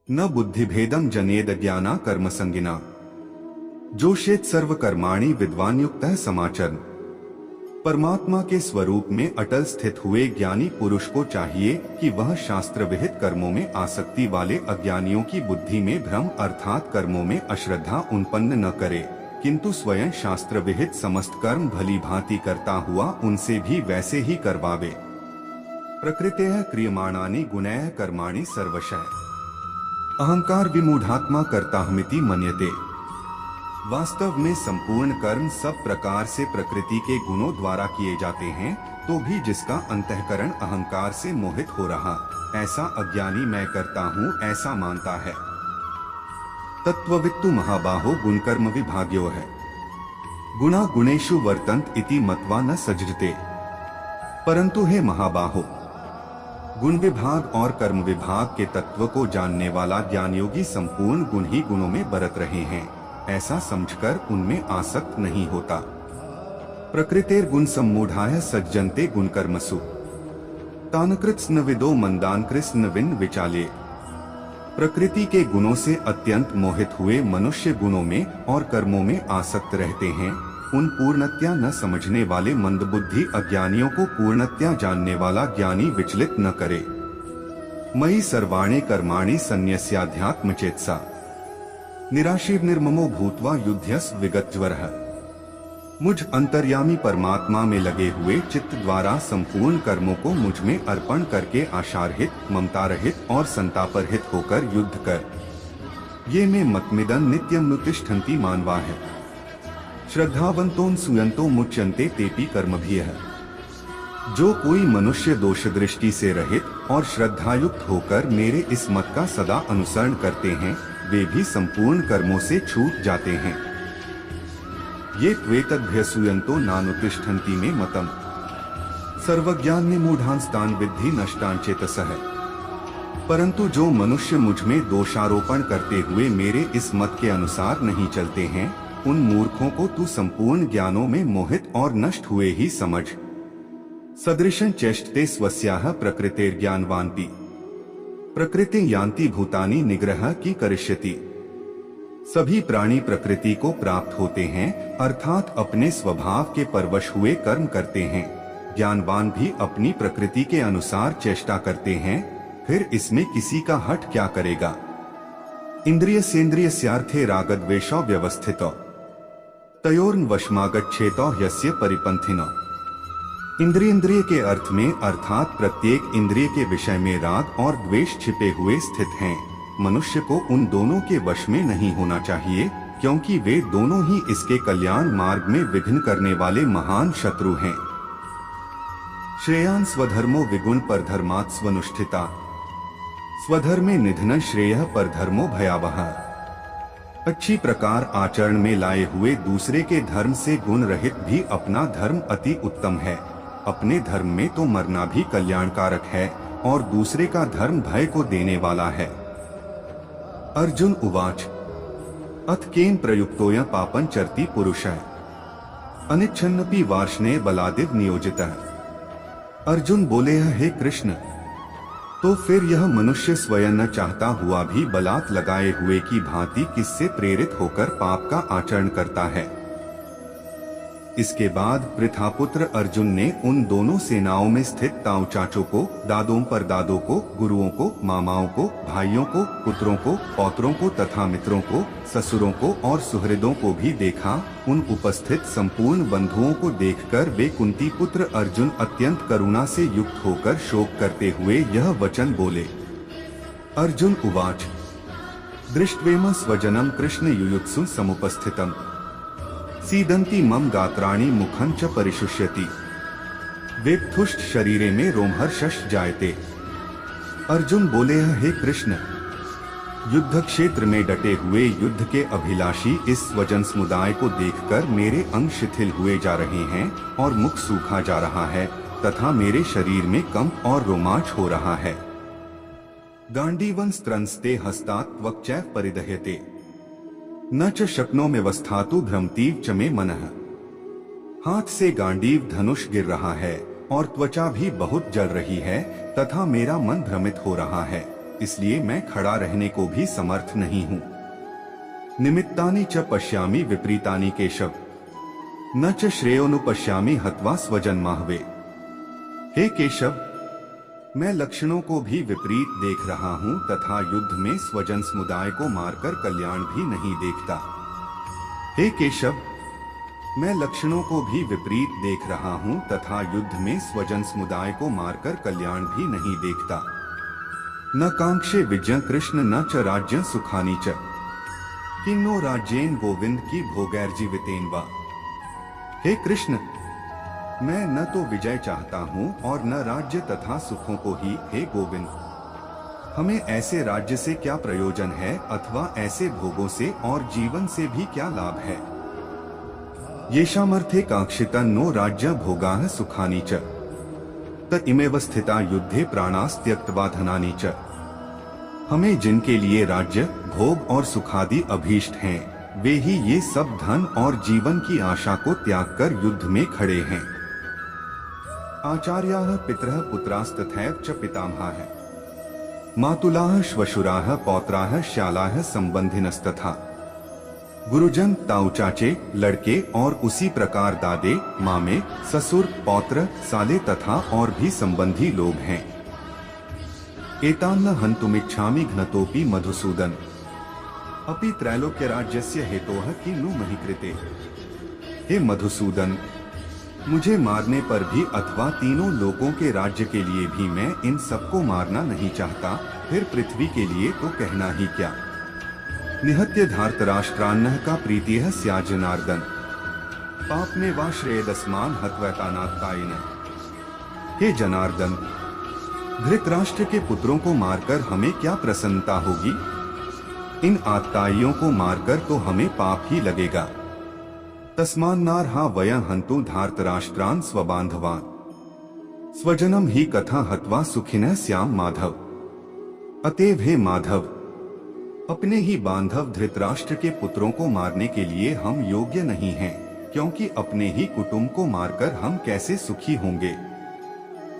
न बुद्धिभेदम जनेद ज्ञाना कर्मसंगिना जोषेत सर्व कर्माणि विद्वान युक्तः समाचरण। परमात्मा के स्वरूप में अटल स्थित हुए ज्ञानी पुरुष को चाहिए कि वह शास्त्र विहित कर्मों में आसक्ति वाले अज्ञानियों की बुद्धि में भ्रम अर्थात कर्मों में अश्रद्धा उत्पन्न न करे, किंतु स्वयं शास्त्र विहित समस्त कर्म भली भांति करता हुआ उनसे भी वैसे ही करवावे। प्रकृतेः क्रियमाणानि गुणैः कर्माणि सर्वशः अहंकार विमूढ़ात्मा कर्ताहमिति मन्यते। वास्तव में संपूर्ण कर्म सब प्रकार से प्रकृति के गुणों द्वारा किए जाते हैं, तो भी जिसका अंतःकरण अहंकार से मोहित हो रहा, ऐसा अज्ञानी मैं करता हूँ ऐसा मानता है। तत्ववित्तु महाबाहो गुणकर्म विभाग्यो है, गुणा गुणेषु वर्तन्त इति मत्वा न सज्जते। परंतु हे महाबाहो, गुण विभाग और कर्म विभाग के तत्व को जानने वाला ज्ञान योगी संपूर्ण गुण ही गुणों में बरत रहे हैं, ऐसा समझकर उनमें आसक्त नहीं होता। प्रकृतेर गुण सम्मूढ़ाय सज्जन्ते गुण कर्मसु तान कृत्स्न विदो मंदान कृष्ण विन विचाले। प्रकृति के गुणों से अत्यंत मोहित हुए मनुष्य गुणों में और कर्मों में आसक्त रहते हैं। उन पूर्णत्या न समझने वाले मंदबुद्धि अज्ञानियों को पूर्णत्या जानने वाला ज्ञानी विचलित न करे। मयि सर्वाणि कर्माणि सन्न्यस्याध्यात्म चेतसा निराशीव निर्ममो भूत्वा युध्यस विगतज्वरः। मुझ अंतर्यामी परमात्मा में लगे हुए चित्त द्वारा संपूर्ण कर्मों को मुझ में अर्पण करके आशारहित, ममता रहित और संतापरहित होकर युद्ध कर। ये में मतमिदं नित्यं नुतिष्ठन्ति मानवा है। श्रद्धावंतों सुयंतो मुच्यन्ते तेपि कर्मभिः। जो कोई मनुष्य दोष दृष्टि से रहित और श्रद्धायुक्त होकर मेरे इस मत का सदा अनुसरण करते हैं, वे भी संपूर्ण कर्मों से छूट जाते हैं। ये त्वेतद्भ्यसूयन्तो नानुतिष्ठन्ति में मतम सर्वज्ञान में मूढ़ांस्तान विद्धि नष्टान चेतसः। परंतु जो मनुष्य मुझ में दोषारोपण करते हुए मेरे इस मत के अनुसार नहीं चलते हैं, उन मूर्खों को तू संपूर्ण ज्ञानों में मोहित और नष्ट हुए ही समझ। सदृशं चेष्टते स्वस्याः प्रकृतेर ज्ञानवान्पि प्रकृति यान्ति भूतानि निग्रह की करिष्यति। सभी प्राणी प्रकृति को प्राप्त होते हैं, अर्थात अपने स्वभाव के परवश हुए कर्म करते हैं। ज्ञानवान भी अपनी प्रकृति के अनुसार चेष्टा करते हैं, फिर इसमें किसी का हठ क्या करेगा। इंद्रिय सेन्द्रिय स्यार्थे रागद्वेषौ व्यवस्थितौ तयोर्न वशमागच्छेतौ यस्य परिपंथिनो। इंद्रिय के अर्थ में अर्थात प्रत्येक इंद्रिय के विषय में राग और द्वेष छिपे हुए स्थित हैं। मनुष्य को उन दोनों के वश में नहीं होना चाहिए, क्योंकि वे दोनों ही इसके कल्याण मार्ग में विघ्न करने वाले महान शत्रु हैं। श्रेयान् स्वधर्मो विगुण परधर्मात् स्वनुष्ठिता स्वधर्मे निधन श्रेयः परधर्मो भयावह। अच्छी प्रकार आचरण में लाए हुए दूसरे के धर्म से गुण रहित भी अपना धर्म अति उत्तम है। अपने धर्म में तो मरना भी कल्याणकारक है और दूसरे का धर्म भय को देने वाला है। अर्जुन उवाच अथ केन प्रयुक्तोऽयं पापं चरति पुरुषः अनिच्छन्नपि वार्ष्णेय बलादिव नियोजितः। अर्जुन बोले, हे कृष्ण, तो फिर यह मनुष्य स्वयं न चाहता हुआ भी बलात् लगाए हुए की भांति किससे प्रेरित होकर पाप का आचरण करता है। इसके बाद पृथापुत्र अर्जुन ने उन दोनों सेनाओं में स्थित ताऊ चाचों को, दादों परदादों को, गुरुओं को, मामाओं को, भाइयों को, पुत्रों को, पौत्रों को तथा मित्रों को, ससुरों को और सुहृदों को भी देखा। उन उपस्थित संपूर्ण बंधुओं को देखकर वे कुंती पुत्र अर्जुन अत्यंत करुणा से युक्त होकर शोक करते हुए यह वचन बोले। अर्जुन उवाच दृष्ट्वेम स्वजनम कृष्ण युयुत्सु समुपस्थितम सीदंती मम गात्राणि मुखं च परिशुष्यति वेपथुष्ट शरीरे में रोमहर्षश जायते। अर्जुन बोले, हे कृष्ण, युद्ध क्षेत्र में डटे हुए युद्ध के अभिलाषी इस स्वजन समुदाय को देखकर मेरे अंग शिथिल हुए जा रहे हैं और मुख सूखा जा रहा है तथा मेरे शरीर में कंप और रोमांच हो रहा है। गांडीवं स्त्रंस्ते हस्तात् त्वक्चैव परिदह्यते न च शक्नोम्यवस्थातु भ्रमतीव च मे मनः। हाथ से गांडीव धनुष गिर रहा है और त्वचा भी बहुत जल रही है तथा मेरा मन भ्रमित हो रहा है। इसलिए मैं खड़ा रहने को भी समर्थ नहीं हूँ। निमित्तानि च पश्यामि विपरीतानि केशव, न च श्रेयोनुपश्यामि हत्वा स्वजन्माहवे। हे केशव, मैं लक्षणों को भी विपरीत देख रहा हूँ तथा युद्ध में स्वजन समुदाय को मारकर कल्याण भी नहीं देखता। हे केशव, मैं लक्षणों को भी विपरीत देख रहा हूँ तथा युद्ध में स्वजन समुदाय को मारकर कल्याण भी नहीं देखता। न कांक्षे विजय कृष्ण न च राज्य सुखानी च, किन्नो राज्येन गोविंद की भोगैर्जीवितेन वा। हे कृष्ण, मैं न तो विजय चाहता हूँ और न राज्य तथा सुखों को ही। हे गोविंद, हमें ऐसे राज्य से क्या प्रयोजन है अथवा ऐसे भोगों से और जीवन से भी क्या लाभ है। येषामर्थे कांक्षिता नो राज्य भोगाः सुखानि च, त इमेव स्थिता युद्धे प्राणास्त्यक्त्वा धनानि च। हमें जिनके लिए राज्य भोग और सुखादि अभीष्ट हैं, वे ही ये सब धन और जीवन की आशा को त्याग कर युद्ध में खड़े हैं। आचार्याः पितरः पुत्रास्तथैव च पितामहाः, मातुलाः श्वशुराः पौत्राः श्यालाः संबंधिनस्तथा। गुरुजन ताऊ चाचे लड़के और उसी प्रकार दादे मामे ससुर पौत्र साले तथा और भी संबंधी लोग हैं। एतान्न हन्तुमिच्छामि घ्नतोपि मधुसूदन, अपि त्रैलोक्य राज्यस्य हेतोः किन्नु महि कृते। हे मधुसूदन, मुझे मारने पर भी अथवा तीनों लोकों के राज्य के लिए भी मैं इन सबको मारना नहीं चाहता, फिर पृथ्वी के लिए तो कहना ही क्या। निहत्य धार्तराष्ट्रान्नः का प्रीतिः स्या जनार्दन, पाप में वा श्रेयदस्मान हत्वैतानात्तायिन। हे जनार्दन, धृतराष्ट्र के पुत्रों को मारकर हमें क्या प्रसन्नता होगी। इन आत्ताइयों को मारकर तो हमें पाप ही लगेगा। तस्मान्नार्हा वयं हन्तु धार्तराष्ट्रान् स्वबान्धवान्, स्वजनम ही कथा हत्वा सुखिनः स्याम माधव। अतएव हे माधव, अपने ही बांधव धृतराष्ट्र के पुत्रों को मारने के लिए हम योग्य नहीं हैं, क्योंकि अपने ही कुटुंब को मारकर हम कैसे सुखी होंगे।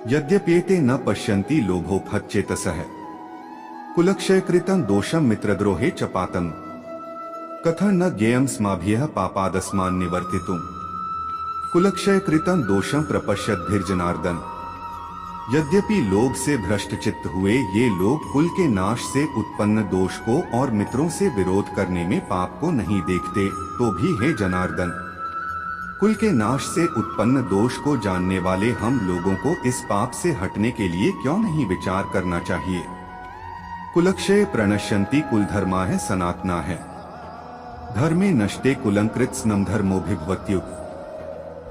यद्यप्येते न पश्यन्ति लोभोपहतचेतसः, कुलक्षयकृतं दोषं मित्रद्रोहे च पातम्, कथं न ज्ञेयं स्माभिः पापादस्मान् निवर्तितुम्। कुलक्षयकृतं दोषं प्रपश्यद्भिर्जनार्दन। यद्यपि लोभ से भ्रष्ट चित्त हुए ये लोग कुल के नाश से उत्पन्न दोष को और मित्रों से विरोध करने में पाप को नहीं देखते, तो भी हे जनार्दन, कुल के नाश से उत्पन्न दोष को जानने वाले हम लोगों को इस पाप से हटने के लिए क्यों नहीं विचार करना चाहिए। कुलक्षय प्रणश्यन्ति कुलधर्माः सनातनाः, धर्मे नष्टे कुलंकृत स्नम धर्मोभिभवत्युत।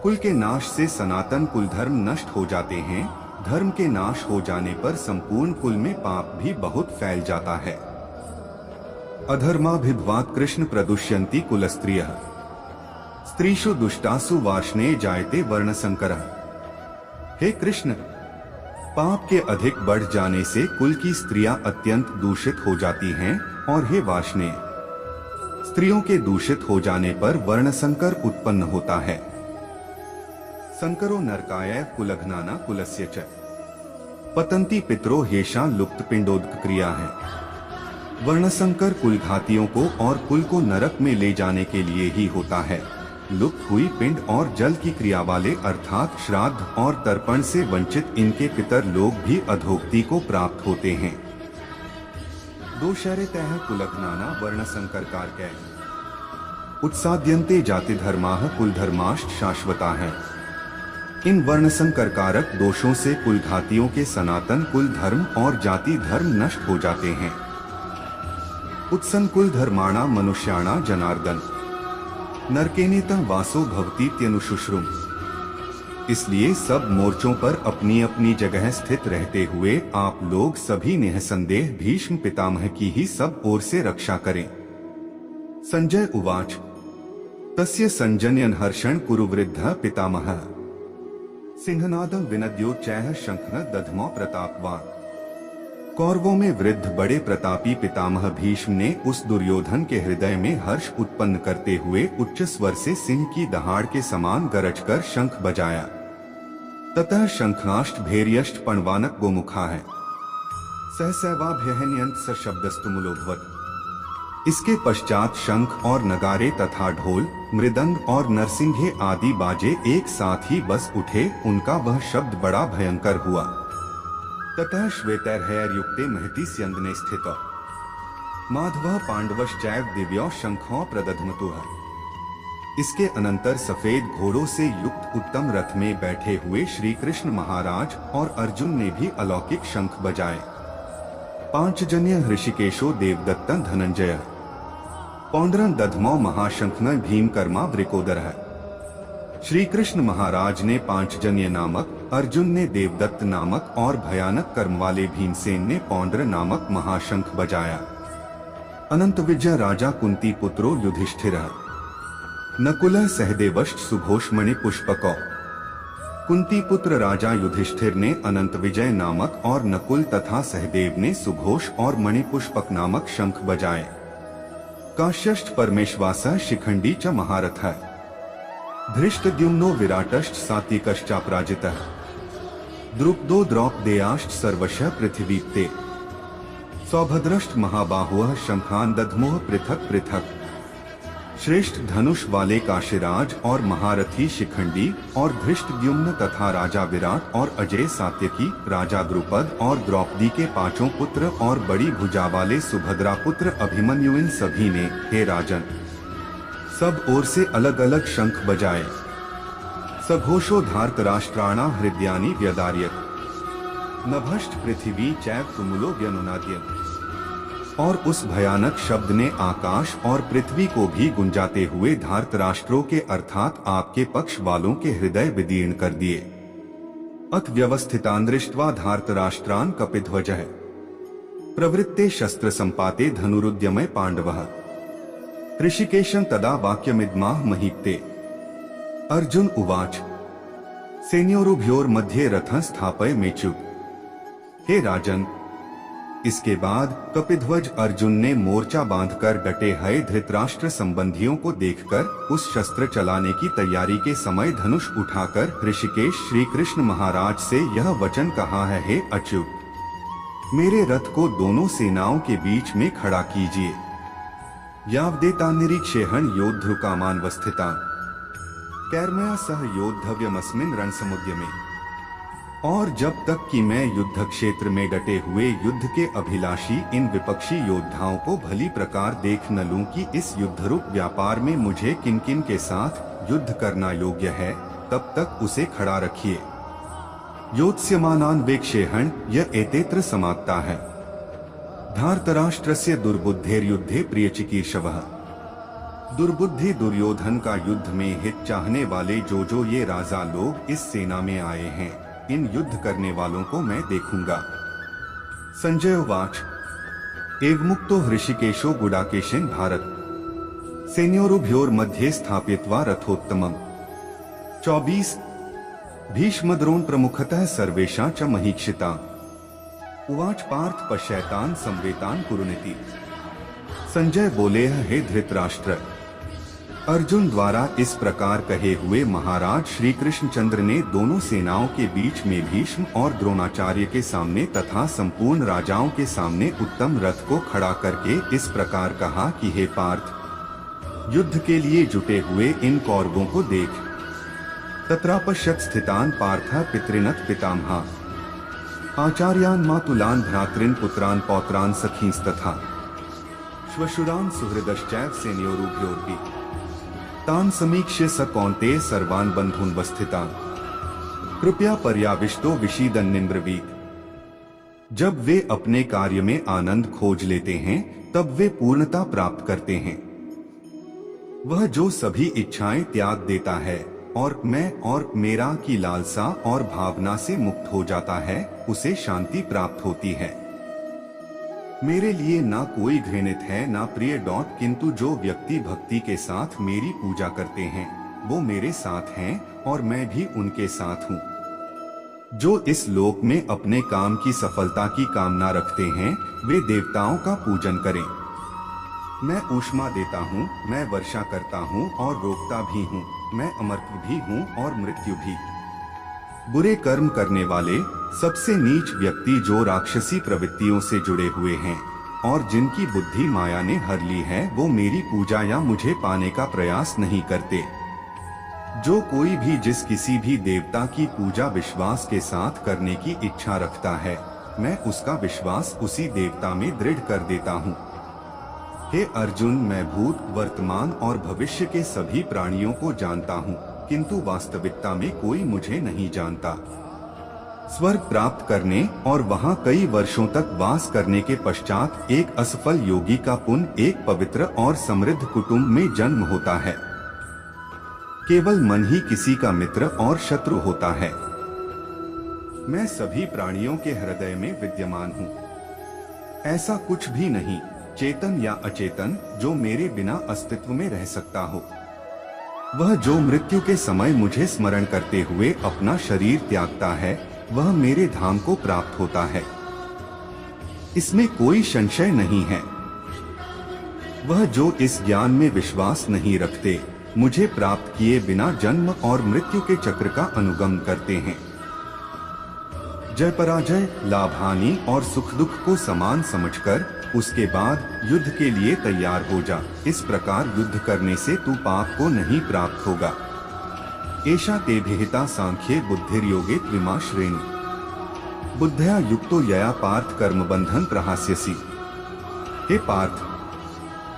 कुल के नाश से सनातन कुल धर्म नष्ट हो जाते हैं, धर्म के नाश हो जाने पर संपूर्ण कुल में पाप भी बहुत फैल जाता है। अधर्माभिभवात् कृष्ण प्रदुष्यन्ति कुलस्त्रियः, स्त्रीषु दुष्टासु वार्ष्णे जायते वर्णसंकरः। हे कृष्ण, पाप के अधिक बढ़ जाने से कुल की स्त्रियां अत्यंत दूषित हो जाती हैं, और हे वार्ष्णेय, स्त्रियों के दूषित हो जाने पर वर्णसंकर उत्पन्न होता है। संकरो नरकाय कुलघ्नाना कुलस्य च, पतंती पितरो हेषा लुप्त पिंडोदक क्रिया है। वर्णसंकर कुलघातियों को और कुल को नरक में ले जाने के लिए ही होता है। लुप्त हुई पिंड और जल की क्रिया वाले अर्थात श्राद्ध और तर्पण से वंचित इनके पितर लोग भी अधोगति को प्राप्त होते हैं। दोषरतः कुलघ्नाना वर्णसंकर कारकै, उत्साद्यन्ते जाति धर्माः कुलधर्माश्च शाश्वता है। इन वर्णसंकर कारक दोषों से कुलघातियों के सनातन कुल धर्म और जाति धर्म नष्ट हो जाते हैं। उत्सन कुल धर्माणा मनुष्याणा जनार्दन, नरकेनेतः वासो भवतीत्यनुशुश्रुम। इसलिए सब मोर्चों पर अपनी अपनी जगह स्थित रहते हुए आप लोग सभी निःसंदेह भीष्म पितामह की ही सब ओर से रक्षा करें। संजय उवाच, तस्य संजन्यन हर्षण कुरु वृद्धः पितामहः, सिंहनादं विनद्योच्चैः शंखः दध्मौ प्रतापवान्। कौरवों में वृद्ध बड़े प्रतापी पितामह भीष्म ने उस दुर्योधन के हृदय में हर्ष उत्पन्न करते हुए उच्च स्वर से सिंह की दहाड़ के समान गरजकर शंख बजाया। ततः शंखाष्ट भैर्यष्ट पणवानक गोमुखा है, सहसैवाभ्यहन्यंत सशब्दस्तुमुलोभवत। इसके पश्चात शंख और नगारे तथा ढोल, मृदंग और नरसिंघे आदि बाजे एक साथ ही बस उठे। उनका वह शब्द बड़ा भयंकर हुआ। ततः श्वेतैर्हयर्युक्ते महति स्यंदने स्थित माधव पांडवश्चैव दिव्यो शंखो प्रदध्मतुः। इसके अनंतर सफेद घोड़ों से युक्त उत्तम रथ में बैठे हुए श्री कृष्ण महाराज और अर्जुन ने भी अलौकिक शंख बजाए। पांचजन्य ऋषिकेशो देवदत्त धनंजय पौंड्रन दधमो महाशंखन भीमकर्मा वृकोदर है। श्री कृष्ण महाराज ने पांचजन्य नामक, अर्जुन ने देवदत्त नामक और भयानक कर्म वाले भीमसेन ने पौंड्र नामक महाशंख बजाया। अनंत विजय राजा कुंती पुत्रो युधिष्ठिर नकुल सहदेवश्च सुघोषमणि पुष्पको। कुंती पुत्र राजा युधिष्ठिर ने अनंत विजय नामक और नकुल तथा सहदेव ने सुघोष और मणिपुष्पक नामक शंख बजाए। काश्यश्च परमेश्वासः शिखंडी च महारथः धृष्टद्युम्नो विराटश्च सात्विकश्चापराजितः द्रुपदो द्रौपदेयाश्च सर्वशः पृथिवीप्ते सौभद्रश्च महाबाहुः शंखान दध्मुः पृथक पृथक। श्रेष्ठ धनुष वाले काशीराज और महारथी शिखंडी और धृष्टद्युम्न तथा राजा विराट और अजय सात्यकी, राजा द्रुपद और द्रौपदी के पांचों पुत्र और बड़ी भुजा वाले सुभद्रा पुत्र अभिमन्यु, इन सभी ने, हे राजन, सब ओर से अलग अलग शंख बजाए। सघोषो धार्तराष्ट्राणा हृदयानि व्यदार्यत नभश्च पृथ्वी चैव तुमुलो व्यनुनाद्यत। और उस भयानक शब्द ने आकाश और पृथ्वी को भी गुंजाते हुए धार्तराष्ट्रों के अर्थात आपके पक्ष वालों के हृदय विदीर्ण कर दिए। अथ व्यवस्थितान दृष्ट्वा धार्तराष्ट्रान कपिध्वजः प्रवृत्ते शस्त्र संपाते धनुरुद्यमे पांडवः ऋषिकेशं तदा वाक्यमिदमाह महीप्ते। अर्जुन उवाच सेनयोरुभयोर्मध्ये रथं स्थापय मेच्युत। हे राजन, इसके बाद कपिध्वज अर्जुन ने मोर्चा बांधकर डटे हुए धृतराष्ट्र संबंधियों को देखकर उस शस्त्र चलाने की तैयारी के समय धनुष उठाकर ऋषिकेश श्री कृष्ण महाराज से यह वचन कहा है, हे अच्युत, मेरे रथ को दोनों सेनाओं के बीच में खड़ा कीजिए। यावदेतान्निरीक्षेहं योद्धृकामानवस्थितान् कैर्मया सह योद्धव्यमस्मिन् रणसमुद्यमे। और जब तक कि मैं युद्ध क्षेत्र में डटे हुए युद्ध के अभिलाषी इन विपक्षी योद्धाओं को भली प्रकार देख न लूं कि इस युद्धरूप व्यापार में मुझे किन किन के साथ युद्ध करना योग्य है, तब तक उसे खड़ा रखिए। योत्स्यमानान् वेक्षेहं य एतेत्र समाप्ता है। धार्तराष्ट्रस्य दुर्बुद्धेर्युद्धे प्रियचिकीर्षवः। दुर्बुद्धि दुर्योधन का युद्ध में हित चाहने वाले जो ये राजा लोग इस सेना में आए हैं, इन युद्ध करने वालों को मैं देखूंगा। संजय उवाच एवमुक्तो हृषिकेशो गुडाकेशेन भारत सेनयोरुभयोर्मध्ये स्थापयित्वा रथोत्तमम्। 24 भीष्मद्रोण प्रमुखतः सर्वेषां च महीक्षिता उवाच पार्थ पश्यैतान् संवेतान् कुरुनिति। संजय बोले, हे धृतराष्ट्र, अर्जुन द्वारा इस प्रकार कहे हुए महाराज श्री कृष्णचंद्र ने दोनों सेनाओं के बीच में भीष्म और द्रोणाचार्य के सामने तथा संपूर्ण राजाओं के सामने उत्तम रथ को खड़ा करके इस प्रकार कहा कि हे पार्थ, युद्ध के लिए जुटे हुए इन कौरवों को देख। तत्रापश्यत् स्थितान् पार्थः पितृनथ पितामहा आचार्यान् मातुलान् भ्रातॄन् पुत्रान् पौत्रान् सखींस्तथा श्वशुरान् सुहृदश्चैव सेनयोरुभयोरपि तान् समीक्ष्य स कौन्तेय सर्वान् बन्धून् वस्थितान् कृपया पर्याविष्टो विषीदन्निन्द्रवीत। जब वे अपने कार्य में आनंद खोज लेते हैं, तब वे पूर्णता प्राप्त करते हैं। वह जो सभी इच्छाएं त्याग देता है और मैं और मेरा की लालसा और भावना से मुक्त हो जाता है, उसे शांति प्राप्त होती है। मेरे लिए ना कोई घृणित है ना प्रिय डॉट, किंतु जो व्यक्ति भक्ति के साथ मेरी पूजा करते हैं वो मेरे साथ हैं और मैं भी उनके साथ हूँ। जो इस लोक में अपने काम की सफलता की कामना रखते हैं वे देवताओं का पूजन करें। मैं ऊष्मा देता हूँ, मैं वर्षा करता हूँ और रोकता भी हूँ, मैं अमरत्व भी हूँ और मृत्यु भी। बुरे कर्म करने वाले सबसे नीच व्यक्ति जो राक्षसी प्रवृत्तियों से जुड़े हुए हैं और जिनकी बुद्धि माया ने हर ली है, वो मेरी पूजा या मुझे पाने का प्रयास नहीं करते। जो कोई भी जिस किसी भी देवता की पूजा विश्वास के साथ करने की इच्छा रखता है, मैं उसका विश्वास उसी देवता में दृढ़ कर देता हूँ। हे अर्जुन, मैं भूत, वर्तमान और भविष्य के सभी प्राणियों को जानता हूँ, किंतु वास्तविकता में कोई मुझे नहीं जानता। स्वर्ग प्राप्त करने और वहाँ कई वर्षों तक वास करने के पश्चात एक असफल योगी का पुण्य एक पवित्र और समृद्ध कुटुंब में जन्म होता है। केवल मन ही किसी का मित्र और शत्रु होता है। मैं सभी प्राणियों के हृदय में विद्यमान हूँ। ऐसा कुछ भी नहीं, चेतन या अचेतन, जो मेरे बिना अस्तित्व में रह सकता हो। वह जो मृत्यु के समय मुझे स्मरण करते हुए अपना शरीर त्यागता है, वह मेरे धाम को प्राप्त होता है। इसमें कोई संशय नहीं है। वह जो इस ज्ञान में विश्वास नहीं रखते, मुझे प्राप्त किए बिना जन्म और मृत्यु के चक्र का अनुगमन करते हैं। जय पराजय, लाभ हानि और सुख दुख को समान समझकर उसके बाद युद्ध के लिए तैयार हो जा। इस प्रकार युद्ध करने से तू पाप को नहीं प्राप्त होगा। एषा ते विहिता सांख्ये बुद्धिर्योगे त्रिमा श्रेणी बुद्धया युक्तो यया पार्थ कर्म बंधन प्रहास्यसि। हे पार्थ,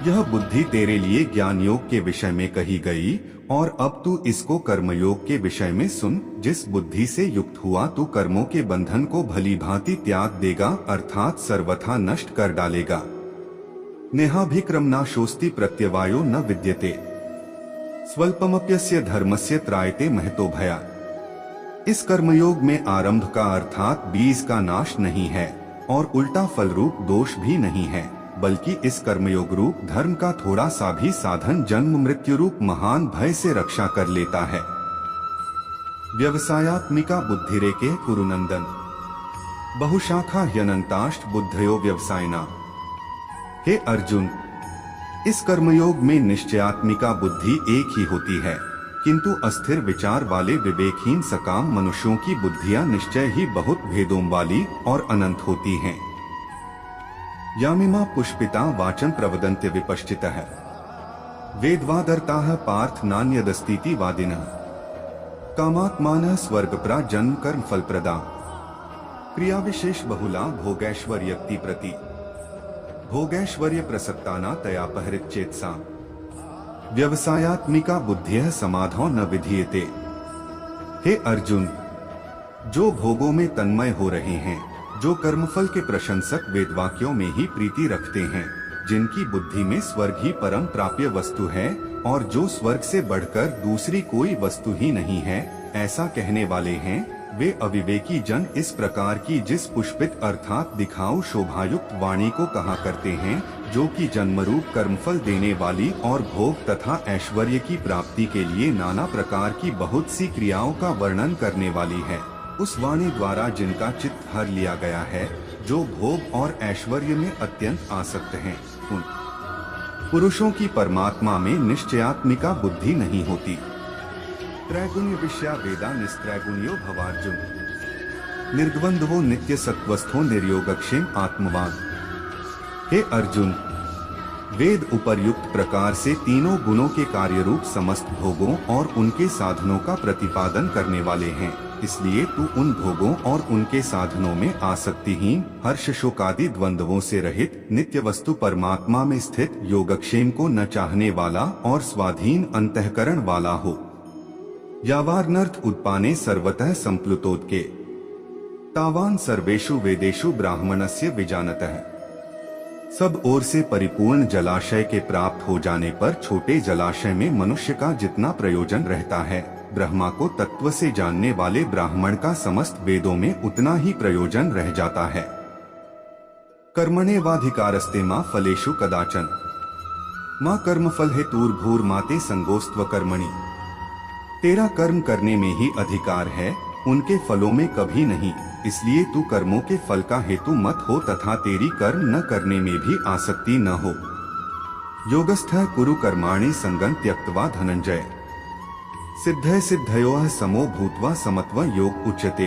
यह बुद्धि तेरे लिए ज्ञान योग के विषय में कही गई और अब तू इसको कर्मयोग के विषय में सुन। जिस बुद्धि से युक्त हुआ तू कर्मों के बंधन को भली भांति त्याग देगा, अर्थात सर्वथा नष्ट कर डालेगा। नेहाभिक्रमना शोस्ति प्रत्यवायो न विद्यते स्वल्पमप्यस्य धर्मस्य त्रायते महतो भया। इस कर्मयोग में आरंभ का अर्थात बीज का नाश नहीं है और उल्टा फल रूप दोष भी नहीं है, बल्कि इस कर्मयोग रूप धर्म का थोड़ा सा भी साधन जन्म मृत्यु रूप महान भय से रक्षा कर लेता है। व्यवसायात्मिका बुद्धिरेके कुरुनंदन बहुशाखा ह्यनंताष्ट बुद्धयो व्यवसायना। हे अर्जुन, इस कर्मयोग में निश्चयात्मिका बुद्धि एक ही होती है, किंतु अस्थिर विचार वाले विवेकहीन सकाम मनुष्यों की बुद्धियां निश्चय ही बहुत भेदों वाली और अनंत होती हैं। यामिमा पुष्पिता वाचन प्रवदन्ते विपश्चितः वेदवादर्ताः पार्थ नान्यदस्तीति वादिनः कामात्मानः स्वर्गप्रा जन्म कर्म फलप्रदा क्रिया विशेष बहुला भोगैश्वर्यक्ति प्रति भोगैश्वर्य प्रसक्ताना तयापहृत चेतसा व्यवसायात्मिका बुद्धियः समाधौ न विधीयते। हे अर्जुन, जो भोगों में तन्मय हो रहे हैं, जो कर्मफल के प्रशंसक वेदवाक्यों में ही प्रीति रखते हैं, जिनकी बुद्धि में स्वर्ग ही परम प्राप्य वस्तु है और जो स्वर्ग से बढ़कर दूसरी कोई वस्तु ही नहीं है, ऐसा कहने वाले हैं, वे अविवेकी जन इस प्रकार की जिस पुष्पित अर्थात दिखाऊ शोभायुक्त वाणी को कहा करते हैं, जो कि जन्मरूप कर्मफल देने वाली और भोग तथा ऐश्वर्य की प्राप्ति के लिए नाना प्रकार की बहुत सी क्रियाओं का वर्णन करने वाली है। उस वाणी द्वारा जिनका चित्त हर लिया गया है, जो भोग और ऐश्वर्य में अत्यंत आसक्त हैं, उन पुरुषों की परमात्मा में निश्चयात्मिका बुद्धि नहीं होती। त्रैगुण्य विषया वेदा निस्त्रैगुण्यो भवार्जुन निर्द्वंद्वो नित्य सत्वस्थो निर्योगक्षेम आत्मवान। हे अर्जुन, वेद उपर्युक्त प्रकार से तीनों गुणों के कार्य रूप समस्त भोगों और उनके साधनों का प्रतिपादन करने वाले हैं। इसलिए तू उन भोगों और उनके साधनों में आसक्तिहीन, हर्ष शोकादि द्वंद्वों से रहित, नित्य वस्तु परमात्मा में स्थित, योगक्षेम को न चाहने वाला और स्वाधीन अंतःकरण वाला हो। यावानर्थ उत्पाने सर्वतः संप्लुतोदके तावान सर्वेषु वेदेषु ब्राह्मणस्य विजानतः। सब ओर से परिपूर्ण जलाशय के प्राप्त हो जाने पर छोटे जलाशय में मनुष्य का जितना प्रयोजन रहता है, ब्रह्मा को तत्व से जानने वाले ब्राह्मण का समस्त वेदों में उतना ही प्रयोजन रह जाता है। कर्मण्येवाधिकारस्ते मा फलेषु कदाचन मां कर्मफल हेतुर्भूर्माते संगोस्त्व कर्मणि। तेरा कर्म करने में ही अधिकार है, उनके फलों में कभी नहीं। इसलिए तू कर्मों के फल का हेतु मत हो तथा तेरी कर्म न करने में भी आसक्ति न हो। योगस्थः कुरु कर्माणि संगं त्यक्त्वा धनंजय सिद्धय सिद्धयोः समो भूत्वा समत्व योग उच्यते।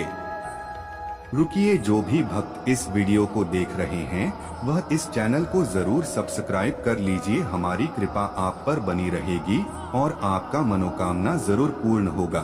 रुकिए, जो भी भक्त इस वीडियो को देख रहे हैं वह इस चैनल को जरूर सब्सक्राइब कर लीजिए। हमारी कृपा आप पर बनी रहेगी और आपका मनोकामना जरूर पूर्ण होगा।